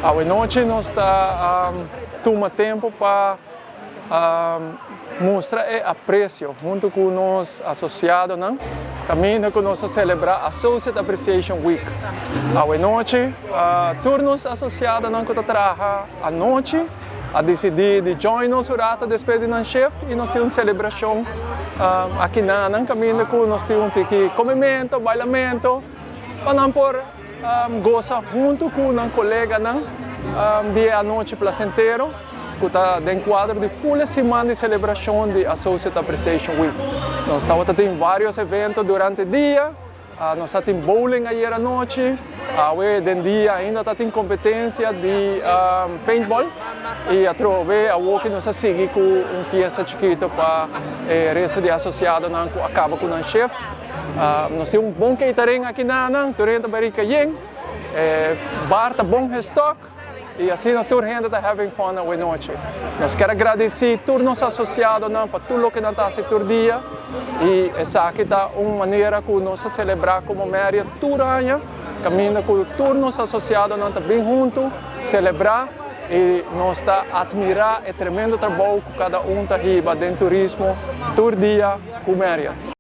À noite nós está toma tempo para mostrar o apreço junto com os associados, né? Caminho que nós celebrar Associate Appreciation Week. À noite, turnos associados não que trabalham à noite, a decidir de join nos durante despedir na shift e nós temos uma celebração aqui na caminho que nós temos que comimento, bailamento, para não por gozar junto com um colega dia à noite placenteiro, que está dentro do quadro de full semana de celebração de Associate Appreciation Week. Nós estamos tendo vários eventos durante o dia, nós estamos tendo bowling ayer à noite, dentro dia ainda está tendo competência de paintball e através que nós seguimos com uma festa chiquita para o resto de associados que acaba com o shift. Nós temos um bom catering aqui durante a barrica bar está bom restock e assim a toda gente está having fun à noite. Nós queremos agradecer a todos os associados para tudo o que nós estamos fazendo dia e essa aqui está uma maneira que nós celebrar como Méria todo ano, caminhando com todos os associados nós bem juntos, celebrar e nós está admirar o tremendo trabalho que cada um está dentro do turismo todo dia com Méria.